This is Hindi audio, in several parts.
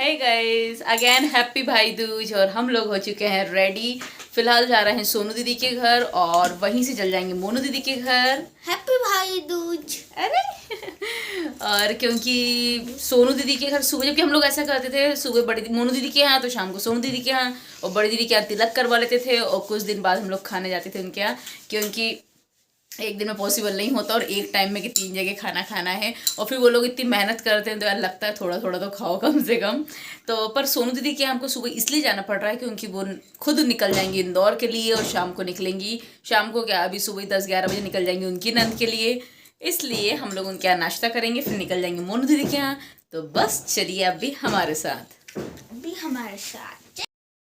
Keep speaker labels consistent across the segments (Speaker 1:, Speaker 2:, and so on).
Speaker 1: हे गाइस अगेन हैप्पी भाई दूज। और हम लोग हो चुके हैं रेडी। फिलहाल जा रहे हैं सोनू दीदी के घर और वहीं से चल जाएंगे मोनू दीदी के घर।
Speaker 2: हैप्पी भाई दूज।
Speaker 1: अरे और क्योंकि सोनू दीदी के घर सुबह, जबकि हम लोग ऐसा करते थे सुबह बड़ी मोनू दीदी के यहाँ तो शाम को सोनू दीदी के यहाँ, और बड़ी दीदी के यहाँ तिलक करवा लेते थे और कुछ दिन बाद हम लोग खाने जाते थे उनके यहाँ, क्योंकि एक दिन में पॉसिबल नहीं होता और एक टाइम में कि 3 जगह खाना खाना है। और फिर वो लोग इतनी मेहनत करते हैं तो यार लगता है थोड़ा थोड़ा तो खाओ कम से कम। तो पर सोनू दीदी के हमको सुबह इसलिए जाना पड़ रहा है क्योंकि वो खुद निकल जाएंगी इंदौर के लिए और शाम को निकलेंगी। शाम को क्या, अभी सुबह 10-11 बजे निकल जाएंगी उनकी नंद के लिए। इसलिए हम लोग उनके यहाँ नाश्ता करेंगे, फिर निकल जाएंगे मोनू दीदी के यहाँ। तो बस चलिए अब भी हमारे साथ।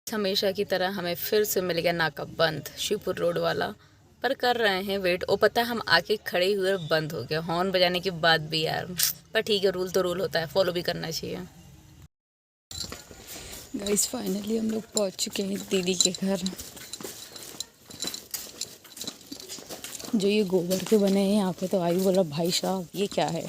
Speaker 1: हमेशा की तरह हमें फिर से मिल गया नाका बंद, शिवपुर रोड वाला, पर कर रहे हैं वेट। ओ पता है हम आके खड़े हुए और बंद हो गया हॉर्न बजाने के बाद भी यार। पर ठीक है, रूल तो रूल होता है, फॉलो भी करना चाहिए। गाइस फाइनली हम लोग पहुंच चुके हैं दीदी के घर। जो ये गोबर के बने हैं यहाँ पे, तो आई बोला भाई साहब ये क्या है।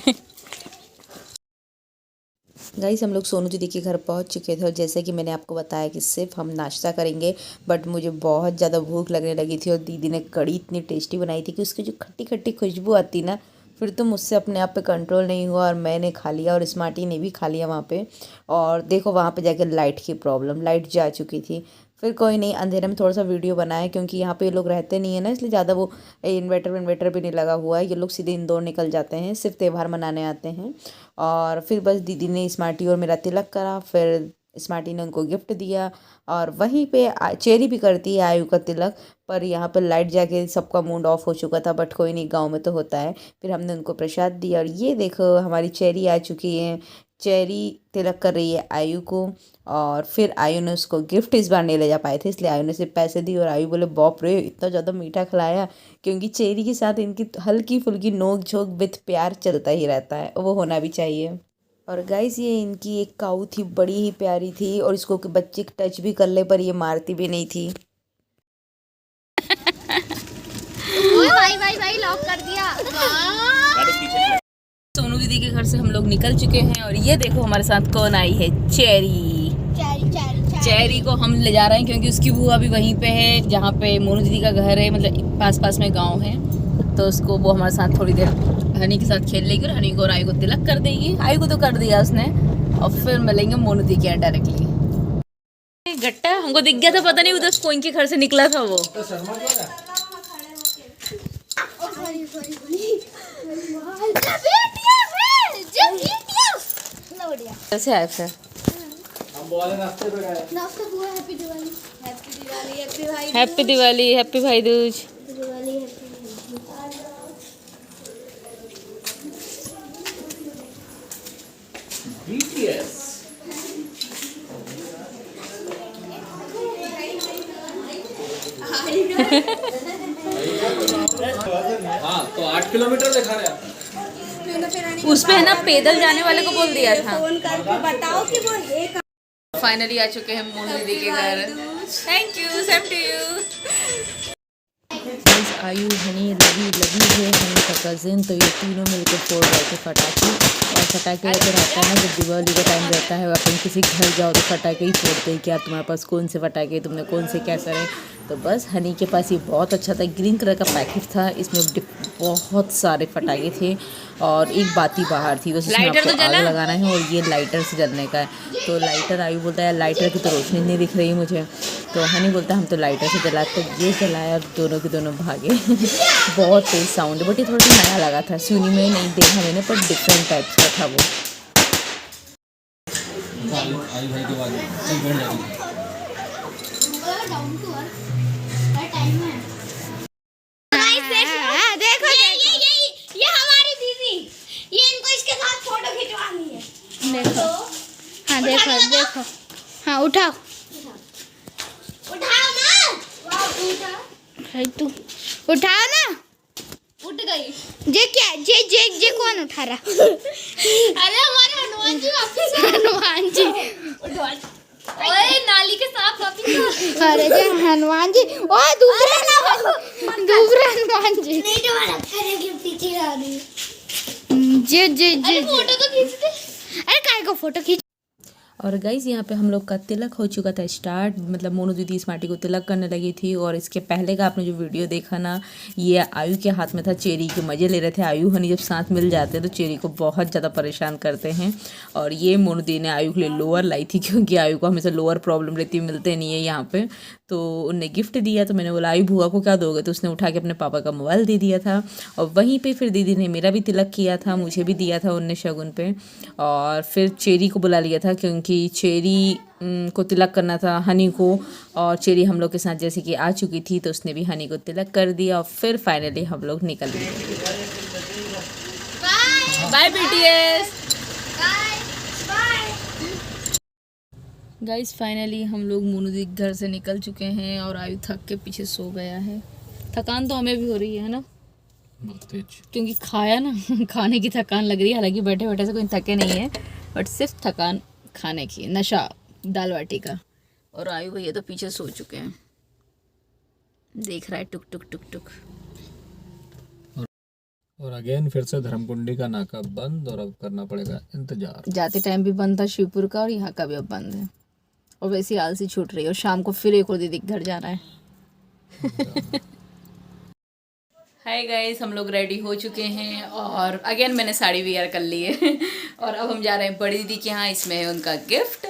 Speaker 1: गाइस हम लोग सोनू दीदी के घर पहुंच चुके थे और जैसे कि मैंने आपको बताया कि सिर्फ हम नाश्ता करेंगे, बट मुझे बहुत ज़्यादा भूख लगने लगी थी और दीदी ने कढ़ी इतनी टेस्टी बनाई थी कि उसकी जो खट्टी खट्टी खुशबू आती ना, फिर तो मुझसे अपने आप पे कंट्रोल नहीं हुआ और मैंने खा लिया और स्मार्टी ने भी खा लिया वहाँ पे। और देखो वहाँ पे जाके लाइट की प्रॉब्लम, लाइट जा चुकी थी। फिर कोई नहीं, अंधेरे में थोड़ा सा वीडियो बनाया क्योंकि यहाँ पे ये लोग रहते नहीं है ना, इसलिए ज़्यादा वो इन्वर्टर भी नहीं लगा हुआ है। ये लोग सीधे इंदौर निकल जाते हैं, सिर्फ त्यौहार मनाने आते हैं। और फिर बस दीदी ने स्मार्टी और मेरा तिलक करा, फिर स्मार्टी ने उनको गिफ्ट दिया और वहीं पे चेरी भी करती है आयु का तिलक। पर यहाँ पर लाइट जाके सबका मूड ऑफ हो चुका था, बट कोई नहीं, गांव में तो होता है। फिर हमने उनको प्रसाद दिया और ये देखो हमारी चेरी आ चुकी है। चेरी तिलक कर रही है आयु को और फिर आयु ने उसको गिफ्ट इस बार नहीं ले जा पाए थे, इसलिए आयु ने सिर्फ पैसे दिए और आयु बोले बाप रे इतना ज़्यादा मीठा खिलाया, क्योंकि चेरी के साथ इनकी हल्की फुल्की नोक झोंक विथ प्यार चलता ही रहता है, वो होना भी चाहिए। और गाइस ये इनकी एक काऊ थी, बड़ी ही प्यारी थी और इसको बच्चे टच भी कर ले पर ये मारती भी नहीं थी।
Speaker 2: भाई लॉक कर दिया।
Speaker 1: सोनू दीदी के घर से हम लोग निकल चुके हैं और ये देखो हमारे साथ कौन आई है, चेरी। चेरी को हम ले जा रहे हैं क्योंकि उसकी बुआ भी वहीं पे है जहाँ पे मोनू दीदी का घर है, मतलब पास पास में गांव है। तो उसको वो हमारे साथ थोड़ी देर हनी के साथ खेल लेगी और हनी को और आयु को तिलक कर देगी। आयु को तो कर दिया उसने और फिर मिलेंगे मोनू दीदी के यहाँ डायरेक्टली। गट्टा हमको दिख गया था, पता नहीं उधर कोइन के घर से निकला था वो। कैसे आए फिर? हैप्पी दिवाली, हैप्पी भाई दूज।
Speaker 3: हाँ तो 8 किलोमीटर दिखा रहे हैं।
Speaker 1: उस पे है ना, पैदल जाने वाले को बोल दिया था।
Speaker 2: फोन करके बताओ कि वो एक
Speaker 1: फाइनली आ चुके हैं मोनू दीदी के घर। Thank you, same to you. आयु हनी लगी है हनी का कजिन, तो ये तीनों मिलकर फोड़ रहे थे पटाखे। और पटाखे ऐसे रहता है ना, जब दिवाली का टाइम रहता है अपन किसी घर जाओ तो पटाखे ही फोड़ते हैं, क्या तुम्हारे पास कौन से पटाखे, तुमने कौन से क्या करे। तो बस हनी के पास ये बहुत अच्छा था, ग्रीन कलर का पैकेट था, इसमें बहुत सारे पटाखे थे और एक बाती बाहर थी, बस इसमें आपको आग लगाना है और ये लाइटर से जलने का है। तो लाइटर आयु बोलता है लाइटर की तो रोशनी नहीं दिख रही मुझे, तो हनी बोलता है हम तो लाइटर से जलाते, तो ये जलाया और दोनों के दोनों भागे। बहुत तेज साउंड है, बट ये थोड़ा सा नया लगा था, सुनी में नहीं देखा मैंने, पर डिफरेंट टाइप्स का था वो।
Speaker 2: देखो ये हमारी दीदी, ये इनको इसके साथ फोटो खिंचवानी है। देखो हाँ देखो हाँ उठाओ ना, तू उठाओ ना। उठ गई। जे क्या जे कौन उठा रहा? अरे हमारे हनुमान जी वापस। हनुमान जी ओए नाली के सांप वापस। अरे जे हनुमान जी, ओ दूसरा हनुमान जी नहीं, तुम्हारा करेगी पीछे आ रही। जे फोटो तो खींच दे। अरे काय को फोटो खींच।
Speaker 1: और गाइज़ यहाँ पे हम लोग का तिलक हो चुका था स्टार्ट, मतलब मोनू दीदी स्मार्टी को तिलक करने लगी थी। और इसके पहले का आपने जो वीडियो देखा ना, ये आयु के हाथ में था, चेरी के मज़े ले रहे थे। आयु हनी जब साथ मिल जाते हैं तो चेरी को बहुत ज़्यादा परेशान करते हैं। और ये मोनू दीदी ने आयु के लिए लोअर लाई थी, क्योंकि आयु को हमेशा लोअर प्रॉब्लम रहती है, मिलते नहीं है यहाँ पे। तो उनने गिफ्ट दिया, तो मैंने बोला आयु बुआ को क्या दोगे, तो उसने उठा के अपने पापा का मोबाइल दे दिया था। और वहीं पे फिर दीदी ने मेरा भी तिलक किया था, मुझे भी दिया था उनने शगुन पे। और फिर चेरी को बुला लिया था, क्योंकि चेरी को तिलक करना था हनी को। और चेरी हम लोग के साथ जैसे कि आ चुकी थी, तो उसने भी हनी को तिलक कर दिया। और फिर फाइनली हम लोग निकल गए। By BTS. गाइस फाइनली हम लोग मोनू दी घर से निकल चुके हैं और आयु थक के पीछे सो गया है। थकान तो हमें भी हो रही है ना, क्योंकि खाया ना खाने की थकान लग रही है। हालांकि बैठे बैठे से कोई थके नहीं है, बट सिर्फ थकान खाने की, नशा दाल बाटी का। और आयु भैया तो पीछे सो चुके हैं, देख रहा है टुक टुक टुक टुक।
Speaker 3: और अगेन फिर से धर्मकुंडी का नाका बंद, और अब करना पड़ेगा इंतजार।
Speaker 1: जाते टाइम भी बंद था शिवपुर का, और यहाँ का भी अब बंद है। और वैसी आलसी छूट रही है, और शाम को फिर एक और दीदी के घर जाना है। हाय गाइस, हम लोग रेडी हो चुके हैं और अगेन मैंने साड़ी वेयर कर ली है। और अब हम जा रहे हैं बड़ी दीदी के यहाँ, इसमें है उनका गिफ्ट।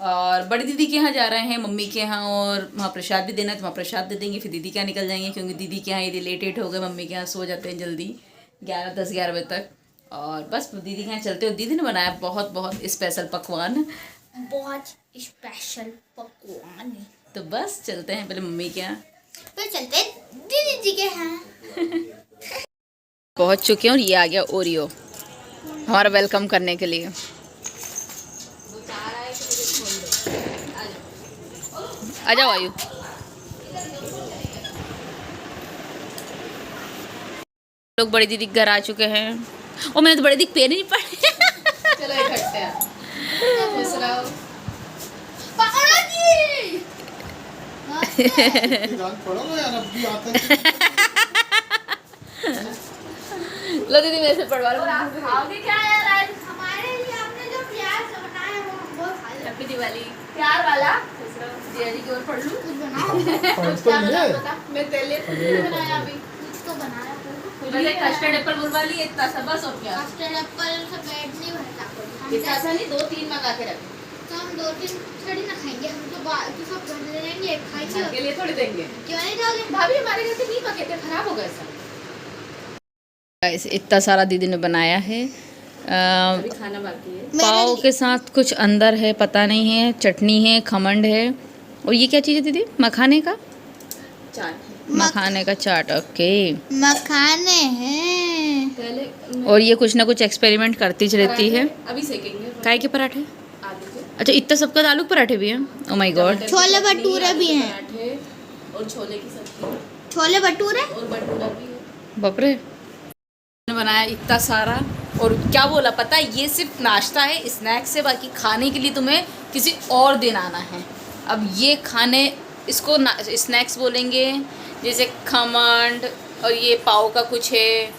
Speaker 1: और बड़ी दीदी के यहाँ जा रहे हैं, मम्मी के यहाँ, और वहाँ प्रसाद भी देना है, तो वहाँ प्रसाद दे देंगे। फिर दीदी के यहाँ निकल जाएंगे, क्योंकि दीदी के यहाँ ये रिलेटेड हो गए, मम्मी के यहाँ सो जाते हैं जल्दी 10-11 बजे तक। और बस दीदी के यहाँ चलते हो। दीदी ने बनाया बहुत बहुत स्पेशल पकवान,
Speaker 2: बहुत स्पेशल पकवान है।
Speaker 1: तो बस चलते हैं पहले मम्मी के यहाँ,
Speaker 2: फिर चलते हैं दीदी जी के यहाँ।
Speaker 1: पहुँच चुके हैं। और ये आ गया ओरियो हमारा वेलकम करने के लिए। आ जाओ आयु। लोग बड़ी दीदी घर आ चुके हैं। और मैंने तो बड़ी दीदी पेन ही नहीं पढ़े। चलो इकट्ठे
Speaker 2: पकड़ो जी।
Speaker 1: लो दीदी मेरे से पढ़वा लो।
Speaker 2: आगे क्या यार, आज हमारे लिए आपने जो प्यार से बनाया वो हम बहुत खा लेंगे।
Speaker 1: हैप्पी दिवाली।
Speaker 2: प्यार वाला
Speaker 1: जिया जी की ओर पढ़ लूं।
Speaker 2: कुछ बनाओ। कुछ क्या बता, मैं तेरे लिए बनाया अभी, कुछ तो बनाया।
Speaker 1: मैंने कस्टर्ड एप्पल बुलवा ली, इतना सा बस। और क्या,
Speaker 2: कस्टर्ड एप्पल से पेट नहीं भरता कोई।
Speaker 1: इतना सा नहीं, 2-3 मंगा के रखें।
Speaker 2: तो हम 2-3 थोड़ी ना खाएंगे, हम तो सब घर ले लेंगे, खाएंगे।
Speaker 1: के लिए थोड़ी देंगे।
Speaker 2: क्यों नहीं खाओगे?
Speaker 1: भाभी हमारे घर से नहीं पके थे, खराब हो गए सब। इतना सारा दीदी ने बनाया है।
Speaker 2: अभी खाना बाकी है।
Speaker 1: पाव के साथ कुछ अंदर है, पता नहीं है। चटनी है, खमंड है। और ये क्या चीज़ है दीदी? मखाने का
Speaker 2: चाट।
Speaker 1: मखाने का चाट, ओके।
Speaker 2: मखाने हैं।
Speaker 1: पहले और ये कुछ ना कुछ एक्सपेरिमेंट करती रहती है।
Speaker 2: अभी सेकेंगे।
Speaker 1: काय के पराठे? अच्छा, इतना सबका आलू के पराठे भी हैं। Oh my God.
Speaker 2: Chole bhature भी हैं।
Speaker 1: और छोले की सब्जी,
Speaker 2: छोले भटूरे
Speaker 1: और भटूरा भी है। बाप रे, बनाया इतना सारा। और क्या बोला पता है, ये सिर्फ नाश्ता है, स्नैक्स है। बाकी खाने के लिए तुम्हें किसी और दिन आना है। अब ये खाने, इसको स्नैक्स बोलेंगे, जैसे खमंड, और ये पाव का कुछ है,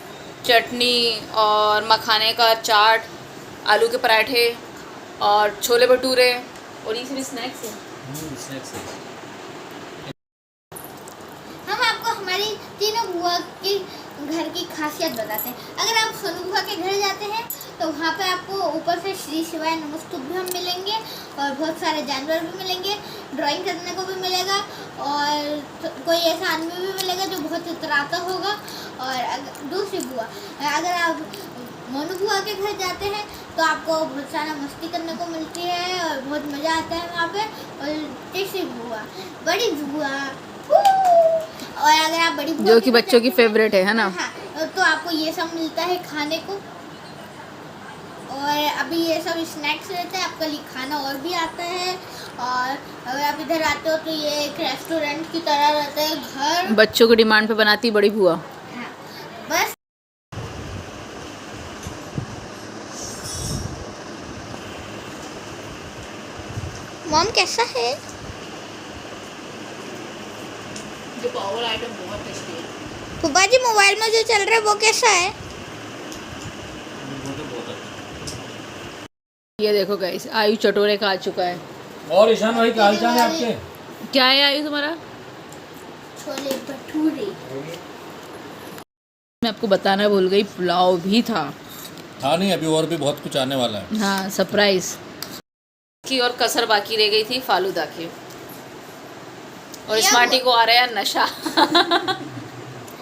Speaker 1: चटनी, और मखाने का चाट, आलू के पराठे, और छोले भटूरे, और ये सिर्फ स्नैक्स है।
Speaker 2: हम आपको हमारी तीनों बुआ की घर की खासियत बताते हैं। अगर आप सोनू बुआ के घर जाते हैं तो वहाँ पे आपको ऊपर से श्री शिवाय नमस्तुभ्यम मिलेंगे, और बहुत सारे जानवर भी मिलेंगे, ड्राइंग करने को भी मिलेगा, और कोई ऐसा आदमी भी मिलेगा जो बहुत इतराता होगा। और दूसरी बुआ, अगर आप मोनू बुआ के घर जाते हैं तो आपको बहुत सारा मस्ती करने को मिलती है और बहुत मज़ा आता है वहाँ पे। और तीसरी बुआ, बड़ी बुआ, और अगर आप बड़ी
Speaker 1: जो कि बच्चों की फेवरेट है ना।
Speaker 2: हाँ, तो आपको ये सब मिलता है खाने को। और अभी ये सब स्नैक्स रहता है, आपका लिए खाना और भी आता है। और अगर आप इधर आते हो तो ये एक रेस्टोरेंट की तरह रहता है घर।
Speaker 1: बच्चों की डिमांड पे बनाती बड़ी बुआ।
Speaker 2: हाँ, बस। मॉम कैसा है?
Speaker 1: जो पावर आइटम बहुत टेस्टी है।
Speaker 2: फूफा जी, मोबाइल में जो चल रहा है वो कैसा है?
Speaker 1: ये देखो गाइस, आयु चटोरे का आ चुका है।
Speaker 3: और ईशान भाई क्या हाल चाल है आपके?
Speaker 1: क्या है आयु तुम्हारा?
Speaker 2: छोले भटूरे।
Speaker 1: मैं आपको बताना भूल गई, पुलाव भी था।
Speaker 3: हाँ नहीं, अभी और भी बहुत कुछ आने वाला है।
Speaker 1: हाँ, सरप्राइज की और कसर बाकी रह गई थी फालूदा की। और स्मार्टी को आ रहा है नशा।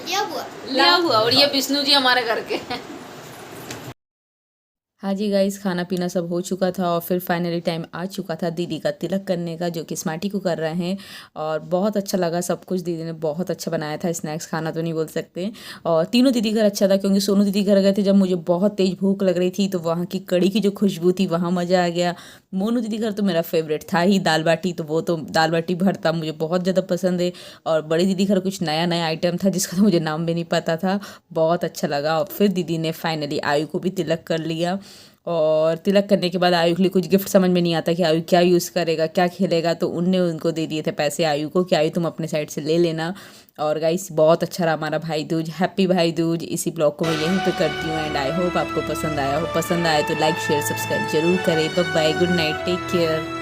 Speaker 1: लिया हुआ। और ये विष्णु जी हमारे घर के हैं। हाँ जी गाइस, खाना पीना सब हो चुका था और फिर फाइनली टाइम आ चुका था दीदी का तिलक करने का, जो कि स्मार्टी को कर रहे हैं। और बहुत अच्छा लगा सब कुछ, दीदी ने बहुत अच्छा बनाया था। स्नैक्स खाना तो नहीं बोल सकते। और तीनों दीदी घर अच्छा था, क्योंकि सोनू दीदी घर गए थे जब मुझे बहुत तेज़ भूख लग रही थी, तो वहाँ की कड़ी की जो खुशबू थी वहाँ मज़ा आ गया। मोनू दीदी घर तो मेरा फेवरेट था ही, दाल बाटी, तो वो तो दाल बाटी भरता मुझे बहुत ज़्यादा पसंद है। और बड़ी दीदी घर कुछ नया नया आइटम था जिसका तो मुझे नाम भी नहीं पता था, बहुत अच्छा लगा। और फिर दीदी ने फाइनली आयु को भी तिलक कर लिया। और तिलक करने के बाद आयु के लिए कुछ गिफ्ट समझ में नहीं आता कि आयु क्या यूज़ करेगा, क्या खेलेगा, तो उनने उनको दे दिए थे पैसे आयु को कि आयु तुम अपने साइड से ले लेना। और गाइस बहुत अच्छा रहा हमारा भाई दूज, हैप्पी भाई दूज। इसी ब्लॉग को मैं यहीं पे करती हूँ एंड आई होप आपको पसंद आया हो। पसंद आए तो लाइक शेयर सब्सक्राइब जरूर करें। Bye, good night, take care.